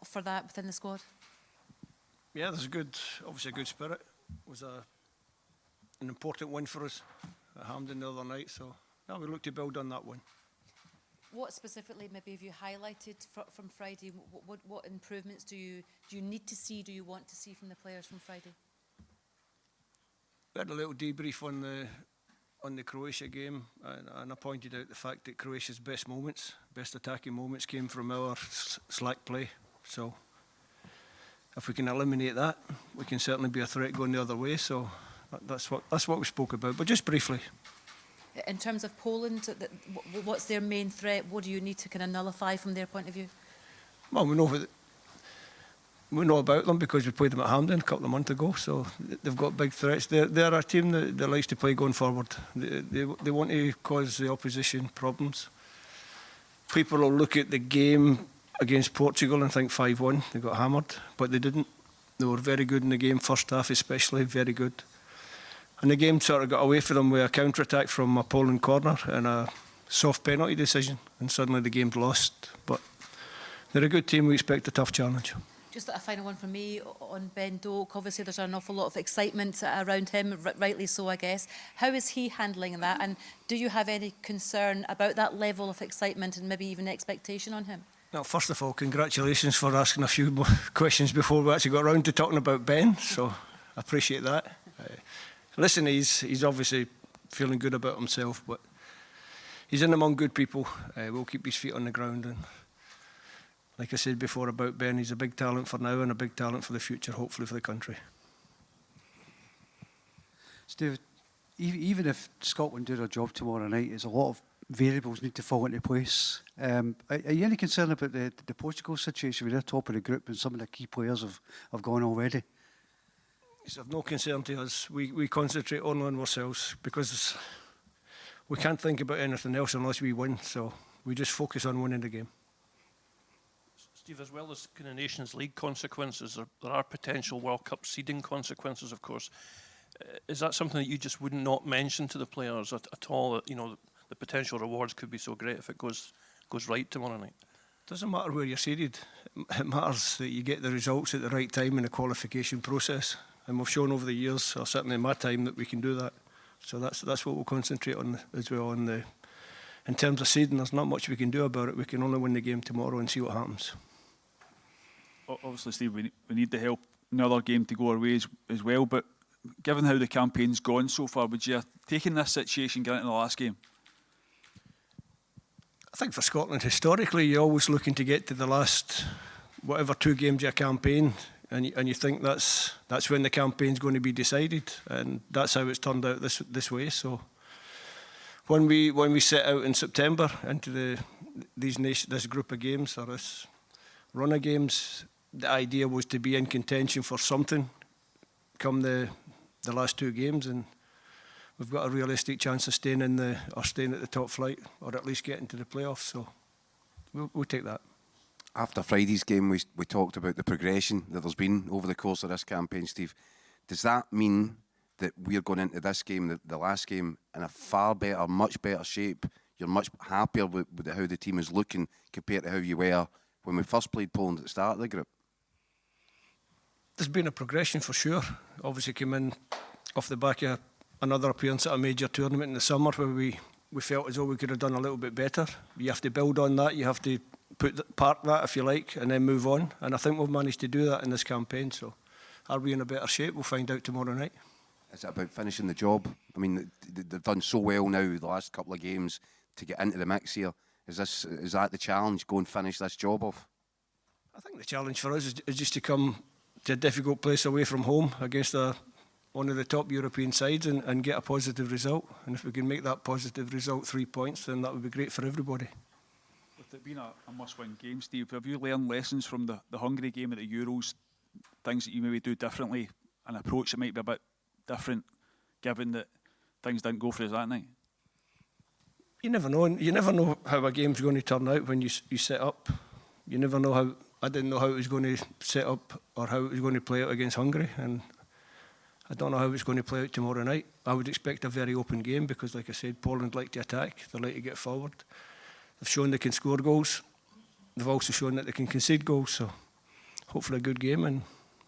for that within the squad? Yeah, there's obviously a good spirit. It was an important win for us at Hampden the other night, so yeah, we look to build on that win. What specifically maybe have you highlighted from Friday? What improvements do you need to see, do you want to see from the players from Friday? We had a little debrief on the Croatia game, and I pointed out the fact that Croatia's best attacking moments came from our slack play. So if we can eliminate that, we can certainly be a threat going the other way. So that's what we spoke about, but just briefly. In terms of Poland, what's their main threat? What do you need to kind of nullify from their point of view? Well, we know about them because we played them at Hampden a couple of months ago. So they've got big threats. They're a team that likes to play going forward. They want to cause the opposition problems. People will look at the game against Portugal and think 5-1. They got hammered, but they didn't. They were very good in the game, first half especially, very good. And the game sort of got away from them with a counter-attack from a Poland corner and a soft penalty decision, and suddenly the game's lost. But they're a good team. We expect a tough challenge. Just a final one from me on Ben Doak. Obviously, there's an awful lot of excitement around him, rightly so, I guess. How is he handling that? And do you have any concern about that level of excitement and maybe even expectation on him? Now, first of all, congratulations for asking a few more questions before we actually got around to talking about Ben. So I appreciate that. Listen, he's obviously feeling good about himself, but he's in among good people. We'll keep his feet on the ground. And like I said before about Ben, he's a big talent for now and a big talent for the future, hopefully for the country. Steve, even if Scotland do their job tomorrow night, there's a lot of variables need to fall into place. Are you any concerned about the Portugal situation with their top of the group and some of the key players have gone already? It's of no concern to us. We concentrate only on ourselves because we can't think about anything else unless we win. So we just focus on winning the game. Steve, as well as kind of Nations League consequences, there are potential World Cup seeding consequences, of course. Is that something that you just would not mention to the players at all? You know, the potential rewards could be so great if it goes right tomorrow night. Doesn't matter where you're seeded. It matters that you get the results at the right time in the qualification process. And we've shown over the years, or certainly in my time, that we can do that. So that's what we'll concentrate on as well. In terms of seeding, there's not much we can do about it. We can only win the game tomorrow and see what happens. Obviously, Steve, we need the help in another game to go our way as well. But given how the campaign's gone so far, would you have taken this situation, get into the last game? I think for Scotland, historically, you're always looking to get to the last, whatever 2 games of your campaign, and you think that's when the campaign's going to be decided, and that's how it's turned out this way. So when we set out in September into this group of games, or this run of games, the idea was to be in contention for something come the last 2 games, and we've got a realistic chance of staying at the top flight, or at least getting to the playoffs. So we'll take that. After Friday's game, we talked about the progression that there's been over the course of this campaign, Steve. Does that mean that we're going into this game, the last game, in a far better, much better shape? You're much happier with how the team is looking compared to how you were when we first played Poland at the start of the group? There's been a progression for sure. Obviously came in off the back of another appearance at a major tournament in the summer where we felt as though we could have done a little bit better. You have to build on that. You have to park that, if you like, and then move on. And I think we've managed to do that in this campaign. So are we in a better shape? We'll find out tomorrow night. Is it about finishing the job? I mean, they've done so well now the last couple of games to get into the mix here. Is that the challenge? Go and finish this job off? I think the challenge for us is just to come to a difficult place away from home against one of the top European sides and get a positive result. And if we can make that positive result 3 points, then that would be great for everybody. With it being a must-win game, Steve, have you learned lessons from the Hungary game at the Euros, things that you maybe do differently, an approach that might be a bit different, given that things didn't go for us that night? You never know. You never know how a game's going to turn out when you set up. You never know how. I didn't know how it was going to set up or how it was going to play out against Hungary, and I don't know how it's going to play out tomorrow night. I would expect a very open game because, like I said, Poland like to attack. They like to get forward. They've shown they can score goals. they've also shown that they can concede goals. So hopefully a good game and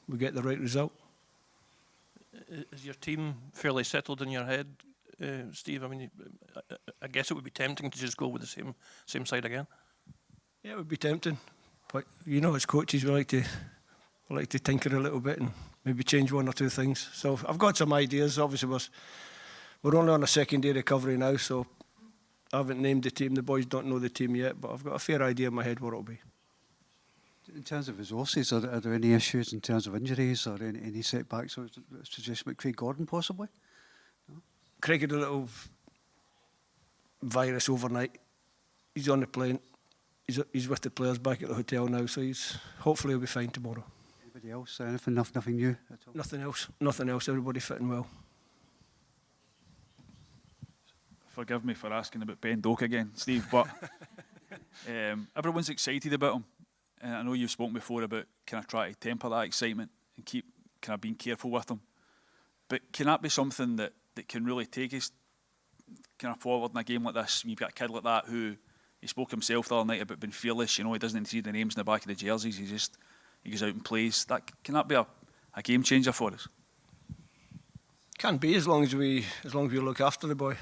we get the right result. Is your team fairly settled in your head, Steve? I mean, I guess it would be tempting to just go with the same side again. Yeah, it would be tempting, but you know, as coaches, we like to tinker a little bit and maybe change one or two things. So I've got some ideas. Obviously, we're only on a second day recovery now, so I haven't named the team. The boys don't know the team yet, but I've got a fair idea in my head what it'll be. In terms of resources, are there any issues in terms of injuries or any setbacks? Or suggestion about Craig Gordon possibly? No? Craig had a little virus overnight. He's on the plane. He's with the players back at the hotel now, so hopefully he'll be fine tomorrow. Anybody else? Anything? Nothing new at all? Nothing else. Nothing else. Everybody fitting well. Forgive me for asking about Ben Doak again, Steve, but everyone's excited about him. And I know you've spoken before about kind of trying to temper that excitement and keep kind of being careful with him. But can that be something that can really take us kind of forward in a game like this? You've got a kid like that who, he spoke himself the other night about being fearless. You know, he doesn't need to see the names in the back of the jerseys. He goes out and plays. Can that be a game changer for us? Can be, as long as we look after the boy,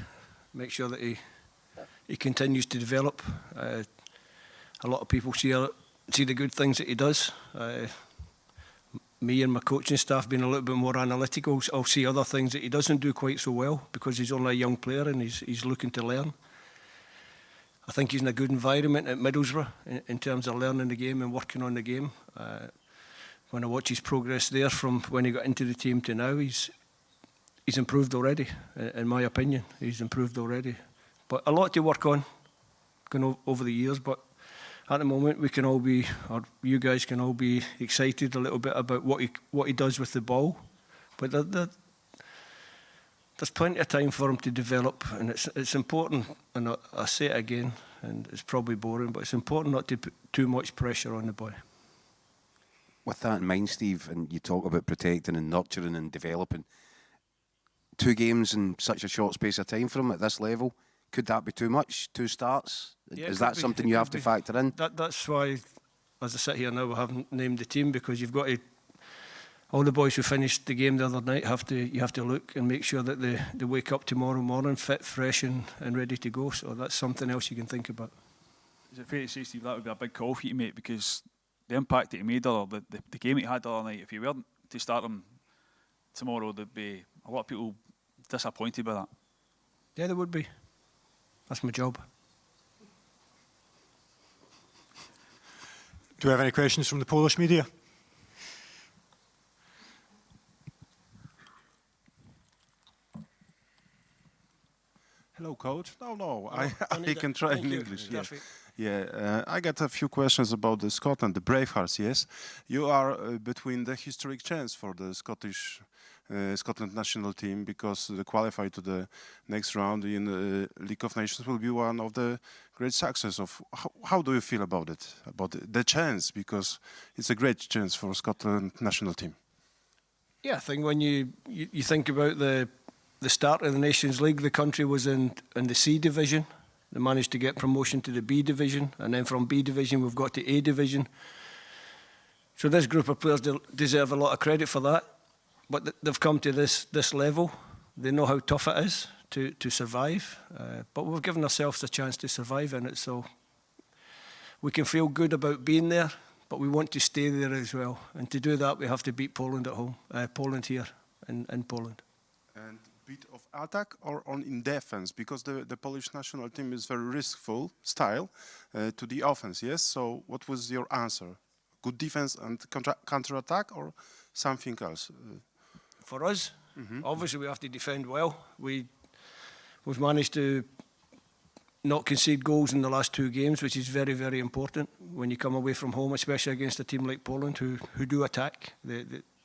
make sure that he continues to develop. A lot of people see the good things that he does. Me and my coaching staff being a little bit more analytical, I'll see other things that he doesn't do quite so well because he's only a young player and he's looking to learn. I think he's in a good environment at Middlesbrough in terms of learning the game and working on the game. When I watch his progress there from when he got into the team to now, he's improved already, in my opinion. He's improved already. But a lot to work on going over the years, but at the moment we can all be, or you guys can all be excited a little bit about what he does with the ball. But there's plenty of time for him to develop, and it's important, and I say it again, and it's probably boring, but it's important not to put too much pressure on the boy. With that in mind, Steve, and you talk about protecting and nurturing and developing, 2 games in such a short space of time for him at this level, could that be too much? 2 starts? Yeah, is that something you have to factor in? That's why, as I sit here now, we haven't named the team, because you've got to. All the boys who finished the game the other night you have to look and make sure that they wake up tomorrow morning fit, fresh, and ready to go. So that's something else you can think about. Is it fair to say, Steve, that would be a big call for you to make, because the impact that he made, or the game he had the other night, if you weren't to start him tomorrow, there'd be a lot of people disappointed by that. Yeah, there would be. That's my job. Do we have any questions from the Polish media? Hello, coach. No, I can try in English. Yeah, I got a few questions about the Scotland, the Bravehearts. Yes, you are between the historic chance for the Scotland national team, because the qualify to the next round in the League of Nations will be one of the great success of. How do you feel about it? About the chance, because it's a great chance for Scotland national team. Yeah, I think when you think about the start of the Nations League, the country was in the C division. They managed to get promotion to the B division, and then from B division we've got to A division. So this group of players deserve a lot of credit for that. But they've come to this level. They know how tough it is to survive. But we've given ourselves a chance to survive in it. So we can feel good about being there, but we want to stay there as well. And to do that, we have to beat Poland at home. Poland here in Poland. And bit of attack or in defense, because the Polish national team is very riskful style to the offense. Yes. So what was your answer? Good defense and counter attack, or something else? For us, obviously we have to defend well. We've managed to not concede goals in the last 2 games, which is very, very important when you come away from home, especially against a team like Poland who do attack.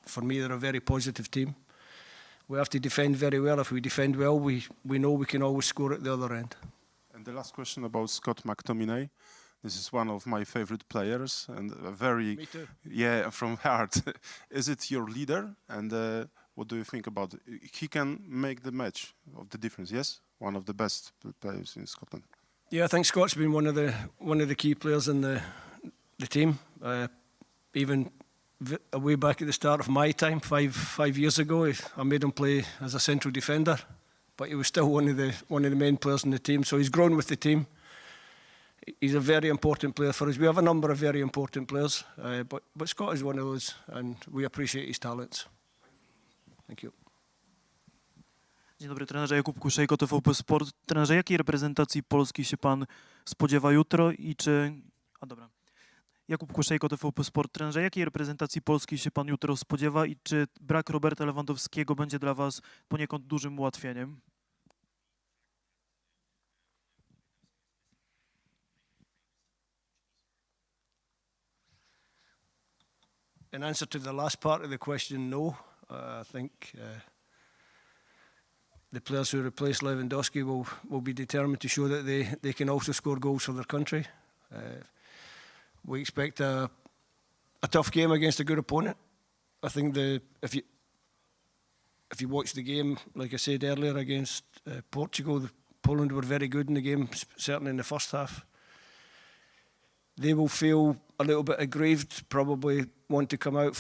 For me, they're a very positive team. We have to defend very well. If we defend well, we know we can always score at the other end. And the last question about Scott McTominay. This is one of my favorite players, and a very, Me too. Yeah, from heart. Is it your leader? And what do you think about it? He can make the match of the difference. Yes, one of the best players in Scotland. Yeah, I think Scott's been one of the key players in the team. Even way back at the start of my time, five years ago, I made him play as a central defender, but he was still one of the main players in the team. So he's grown with the team. He's a very important player for us. We have a number of very important players, but Scott is one of those, and we appreciate his talents. Thank you. Dzień dobry, trenerze. Jakub Kuszejko, TVP Sport. Trenerze, jakiej reprezentacji Polski się pan spodziewa jutro i czy... Jakub Kuszejko, TVP Sport. Trenerze, jakiej reprezentacji Polski się pan jutro spodziewa i czy brak Roberta Lewandowskiego będzie dla was poniekąd dużym ułatwieniem? In answer to the last part of the question, no. I think the players who replace Lewandowski will be determined to show that they can also score goals for their country. We expect a tough game against a good opponent. I think if you watch the game, like I said earlier, against Portugal, Poland were very good in the game, certainly in the first half. They will feel a little bit aggrieved, probably want to come out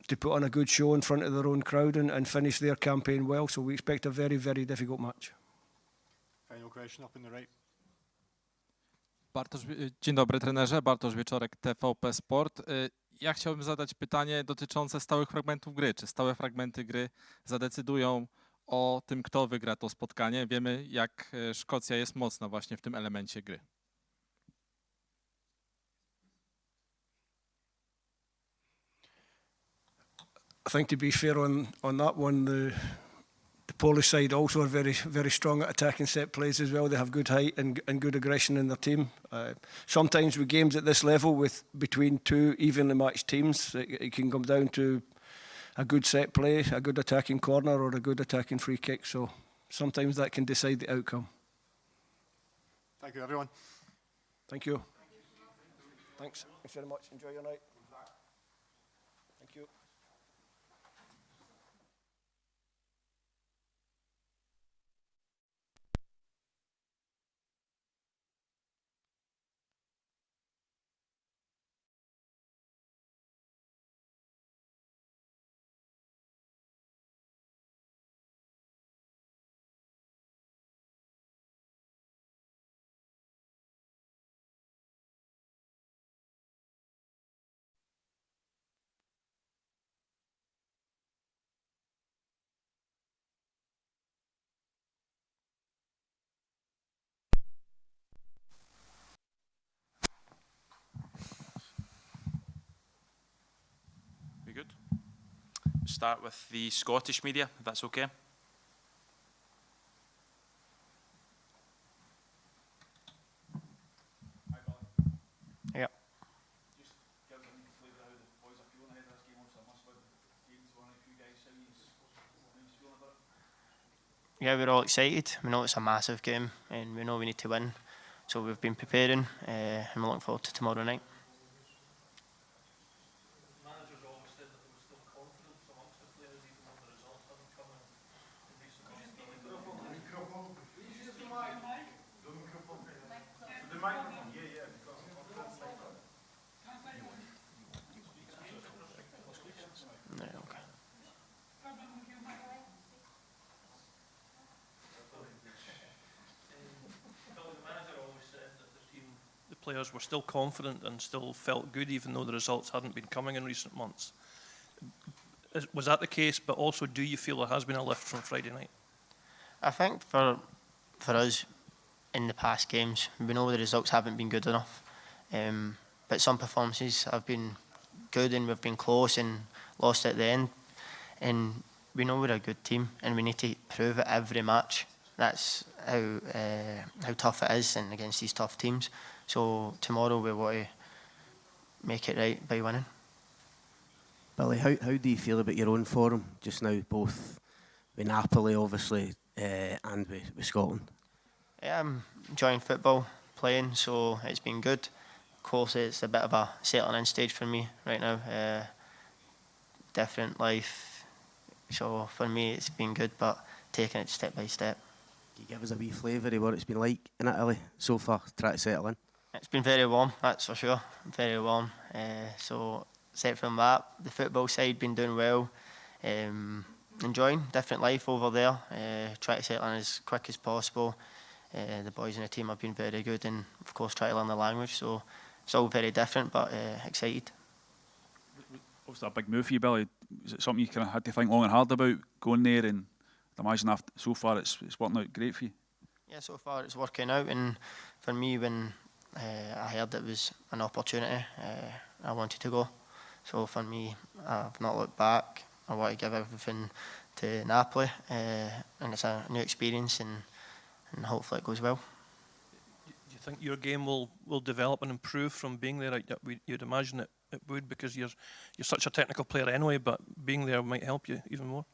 to put on a good show in front of their own crowd and finish their campaign well. So we expect a very, very difficult match. Final question up in the right. Dzień dobry, trenerze. Bartosz Wieczorek, TVP Sport. Ja chciałbym zadać pytanie dotyczące stałych fragmentów gry. Czy stałe fragmenty gry zadecydują o tym, kto wygra to spotkanie? Wiemy, jak Szkocja jest mocna właśnie w tym elemencie gry. I think to be fair on that one, the Polish side also are very, very strong at attacking set plays as well. They have good height and good aggression in their team. Sometimes with games at this level, with between two evenly matched teams, it can come down to a good set play, a good attacking corner, or a good attacking free kick. So sometimes that can decide the outcome. Thank you, everyone. Thank you. Thanks. Thanks very much. Enjoy your night. Thank you. We good? Start with the Scottish media, if that's okay. Yeah. Just give us a flavour how the boys are feeling ahead of this game. Obviously, a must-win game for one of you guys. How you feeling about it? Yeah, we're all excited. We know it's a massive game and we know we need to win. So we've been preparing and we're looking forward to tomorrow night. Players were still confident and still felt good even though the results hadn't been coming in recent months. Was that the case, but also do you feel there has been a lift from Friday night? I think for us in the past games, we know the results haven't been good enough. But some performances have been good and we've been close and lost at the end. And we know we're a good team and we need to prove it every match. That's how tough it is and against these tough teams. So tomorrow we want to make it right by winning. Billy, how do you feel about your own form just now, both with Napoli obviously and with Scotland? Yeah, I'm enjoying football, playing, so it's been good. Of course, it's a bit of a settling in stage for me right now. Different life, so for me it's been good, but taking it step by step. Can you give us a wee flavour of what it's been like in Italy so far, try to settle in? It's been very warm, that's for sure. Very warm. So, aside from that, the football side been doing well. Enjoying different life over there. Try to settle in as quick as possible. The boys in the team have been very good, and of course try to learn the language. So it's all very different, but excited. Obviously a big move for you, Billy. Is it something you kind of had to think long and hard about going there? And I imagine after, so far it's working out great for you. Yeah, so far it's working out, and for me, when I heard it was an opportunity, I wanted to go. So for me, I've not looked back. I want to give everything to Napoli, and it's a new experience, and hopefully it goes well. Do you think your game will develop and improve from being there? You'd imagine it would, because you're such a technical player anyway, but being there might help you even more.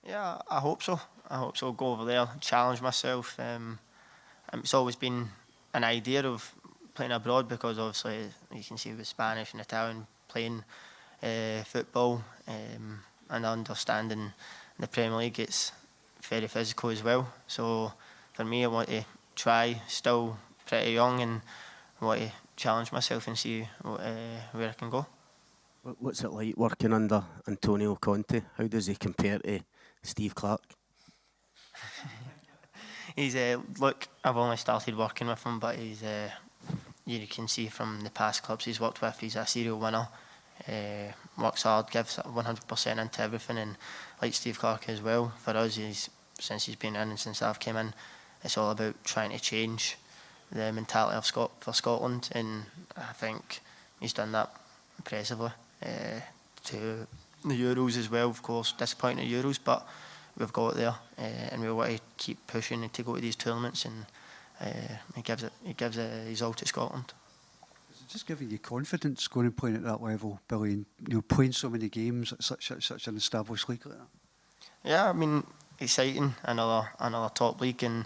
Yeah, I hope so. I hope so. Go over there, challenge myself. It's always been an idea of playing abroad, because obviously you can see with Spanish and Italian playing football and understanding the Premier League, it's very physical as well. So for me, I want to try, still pretty young, and I want to challenge myself and see where I can go. What's it like working under Antonio Conte? How does he compare to Steve Clarke? He's look, I've only started working with him, but he's you can see from the past clubs he's worked with, he's a serial winner. Works hard, gives 100% into everything, and like Steve Clarke as well. For us, since he's been in and since I've came in, it's all about trying to change the mentality of for Scotland, and I think he's done that impressively. To the Euros as well, of course, disappointing the Euros, but we've got there, and we want to keep pushing to go to these tournaments, and it gives a result to Scotland. Is it just giving you confidence going and playing at that level, Billy, and playing so many games at such an established league like that? Yeah, I mean, exciting, another top league, and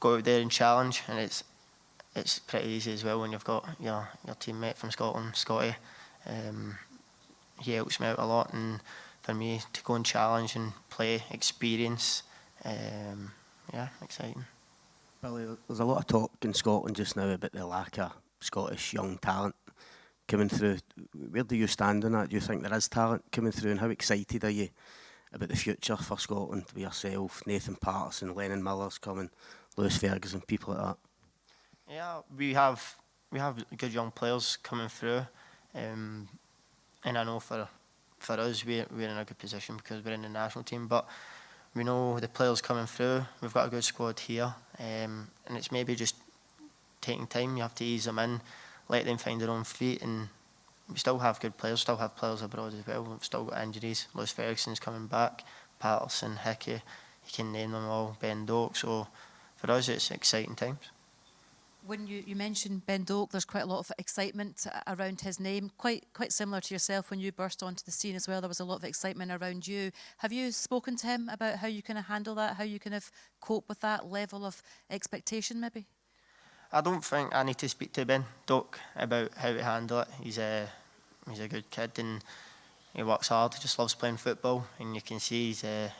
go out there and challenge, and it's pretty easy as well when you've got your teammate from Scotland, Scotty. He helps me out a lot, and for me to go and challenge and play, experience, yeah, exciting. Billy, there's a lot of talk in Scotland just now about the lack of Scottish young talent coming through. Where do you stand on that? Do you think there is talent coming through, and how excited are you about the future for Scotland with yourself, Nathan Patterson, Lennon Miller's coming, Lewis Ferguson, people like that? Yeah, we have good young players coming through, and I know for us we're in a good position because we're in the national team, but we know the players coming through. We've got a good squad here, and it's maybe just taking time. You have to ease them in, let them find their own feet, and we still have good players, still have players abroad as well. We've still got injuries. Lewis Ferguson's coming back, Patterson, Hickey, you can name them all, Doak. So for us it's exciting times. When you mentioned Doak, there's quite a lot of excitement around his name, quite similar to yourself when you burst onto the scene as well. There was a lot of excitement around you. Have you spoken to him about how you kind of handle that, how you kind of cope with that level of expectation maybe? I don't think I need to speak to Doak about how to handle it. He's a good kid, and he works hard. He just loves playing football, and you can see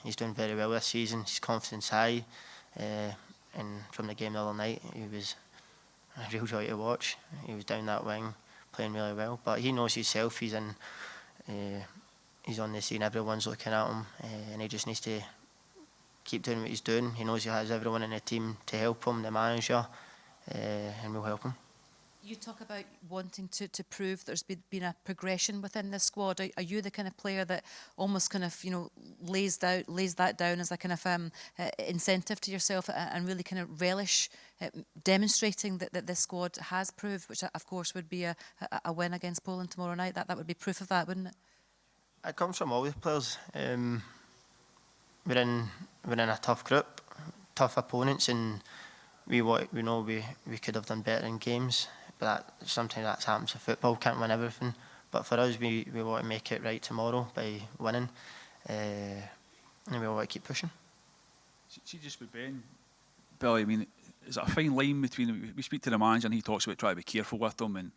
he's doing very well this season. His confidence high, and from the game the other night, he was a real joy to watch. He was down that wing playing really well, but he knows himself. He's on the scene. Everyone's looking at him, and he just needs to keep doing what he's doing. He knows he has everyone in the team to help him, the manager, and we'll help him. You talk about wanting to prove there's been a progression within this squad. Are you the kind of player that almost kind of lays that down as a kind of incentive to yourself and really kind of relish demonstrating that this squad has proved, which of course would be a win against Poland tomorrow night? That would be proof of that, wouldn't it? It comes from all the players. We're in a tough group, tough opponents, and we know we could have done better in games. But sometimes that happens to football, can't win everything. But for us, we want to make it right tomorrow by winning, and we want to keep pushing. See, just with Ben, Billy, I mean, is it a fine line between, we speak to the manager and he talks about trying to be careful with them and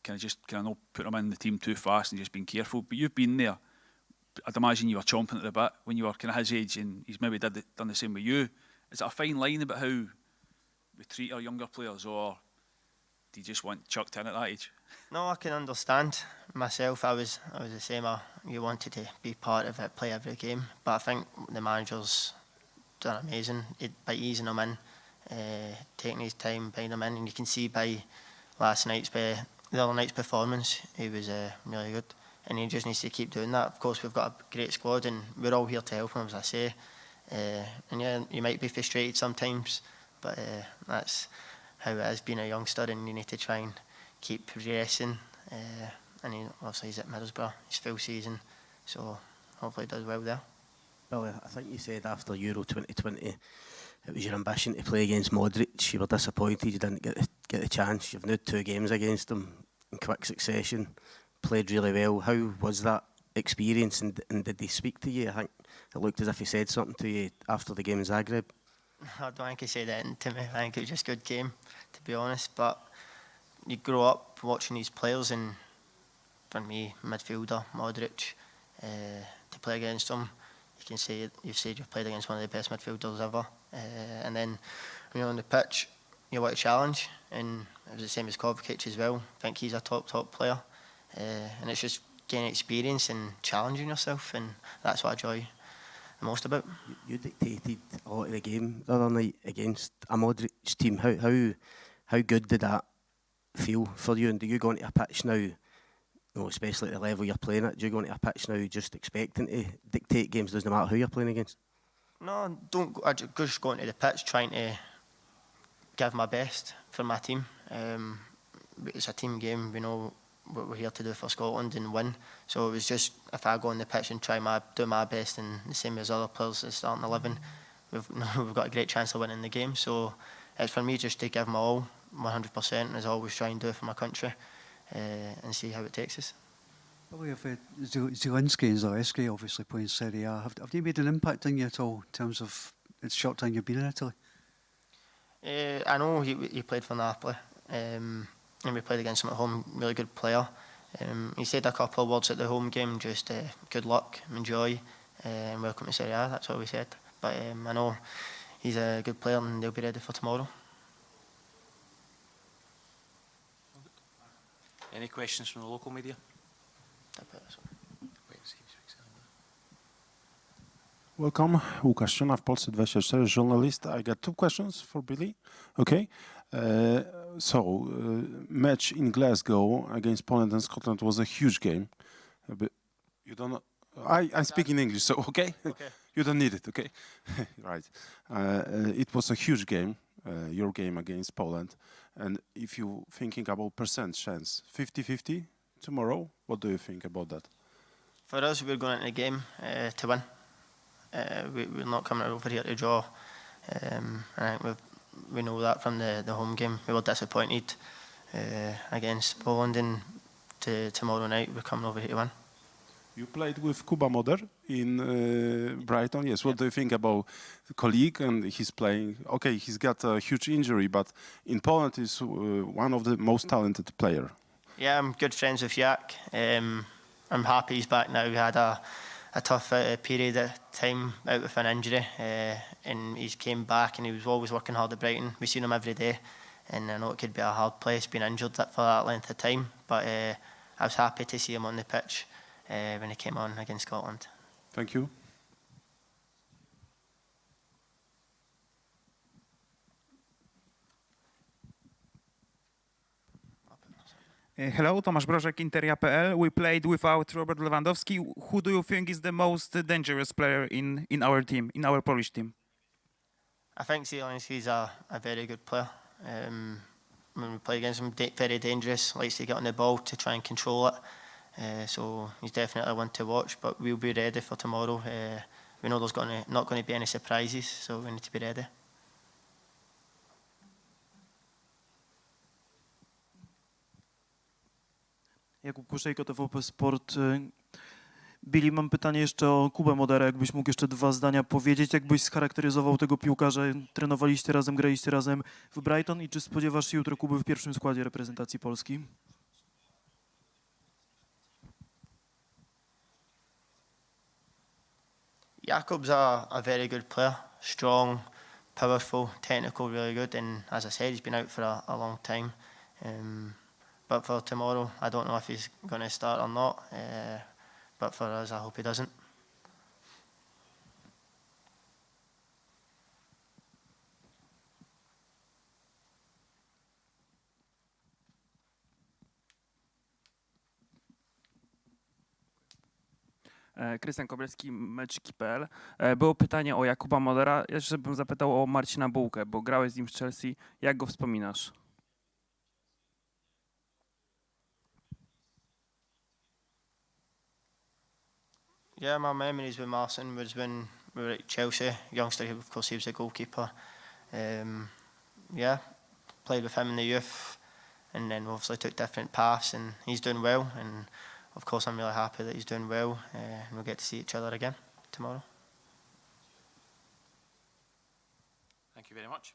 kind of not put them in the team too fast and just being careful. But you've been there. I'd imagine you were chomping at the bit when you were kind of his age, and he's maybe done the same with you. Is it a fine line about how we treat our younger players, or do you just want chucked in at that age? No, I can understand. Myself, I was the same. You wanted to be part of it, play every game. But I think the manager's done amazing by easing them in, taking his time, buying them in. And you can see by the other night's performance, he was really good. And he just needs to keep doing that. Of course, we've got a great squad and we're all here to help him, as I say. And yeah, you might be frustrated sometimes, but that's how it is being a youngster, and you need to try and keep progressing. And obviously he's at Middlesbrough, he's full season, so hopefully he does well there. Billy, I think you said after Euro 2020 it was your ambition to play against Modric. You were disappointed you didn't get the chance. You've now 2 games against him in quick succession, played really well. How was that experience, and did he speak to you? I think it looked as if he said something to you after the game in Zagreb. I don't think he said anything to me. I think it was just a good game, to be honest. But you grow up watching these players, and for me, midfielder, Modric, to play against him, you can say you've played against one of the best midfielders ever. And then when you're on the pitch, you want a challenge, and it was the same as Kovacic as well. I think he's a top player, and it's just gaining experience and challenging yourself, and that's what I enjoy the most about. You dictated a lot of the game the other night against a Modric team. How good did that feel for you? And do you go into a pitch now, especially at the level you're playing at, do you go into a pitch now just expecting to dictate games, doesn't matter who you're playing against? No, I just go into the pitch trying to give my best for my team. It's a team game, we know what we're here to do for Scotland and win. So it was just, if I go on the pitch and do my best, and the same as other players that's starting 11, we've got a great chance of winning the game. So it's for me just to give my all, 100%, as I always try and do for my country, and see how it takes us. Probably if Zielinski and Zaleski obviously playing Serie A, have they made an impact on you at all in terms of the short time you've been in Italy? I know he played for Napoli, and we played against him at home, really good player. He said a couple of words at the home game, just good luck, enjoy, and welcome to Serie A, that's all we said. But I know he's a good player and they'll be ready for tomorrow. Any questions from the local media? Welcome, Łukasz Ściona, Polsat 24, journalist. I got 2 questions for Billy. Okay. Match in Glasgow against Poland and Scotland was a huge game. But you don't know, I speak in English, so okay? You don't need it, okay? Right. It was a huge game, your game against Poland. And if you're thinking about percent chance, 50-50 tomorrow, what do you think about that? For us, we're going into the game to win. We're not coming over here to draw. I think we know that from the home game. We were disappointed against Poland, and tomorrow night we're coming over here to win. You played with Kuba Moder in Brighton, yes. What do you think about the colleague and he's playing? Okay, he's got a huge injury, but in Poland he's one of the most talented players. Yeah, I'm good friends with Jack. I'm happy he's back now. We had a tough period at time out with an injury, and he's came back and he was always working hard at Brighton. We've seen him every day, and I know it could be a hard place being injured for that length of time, but I was happy to see him on the pitch when he came on against Scotland. Thank you. Hello, Tomasz Brożek, Interia.pl. We played without Robert Lewandowski. Who do you think is the most dangerous player in our team, in our Polish team? I think Zielinski's a very good player. When we play against him, very dangerous, likes to get on the ball to try and control it. So he's definitely one to watch, but we'll be ready for tomorrow. We know there's not going to be any surprises, so we need to be ready. Jakub Kuszejko, TVP Sport. Billy, mam pytanie jeszcze o Kubę Modera. Jakbyś mógł jeszcze 2 zdania powiedzieć, jakbyś scharakteryzował tego piłkarza? Trenowaliście razem, graliście razem w Brighton i czy spodziewasz się jutro Kuby w pierwszym składzie reprezentacji Polski? Jakub's a very good player, strong, powerful, technical, really good, and as I said, he's been out for a long time. But for tomorrow, I don't know if he's going to start or not. But for us, I hope he doesn't. Krystian Kobylski, meczki.pl. Było pytanie o Jakuba Mollera. Jeszcze bym zapytał o Marcina Bułkę, bo grałeś z nim w Chelsea. Jak go wspominasz? Yeah, my memories with Marcin was when we were at Chelsea. Youngster, of course, he was a goalkeeper. Yeah, played with him in the youth, and then obviously took different paths, and he's doing well. And of course, I'm really happy that he's doing well, and we'll get to see each other again tomorrow. Thank you very much.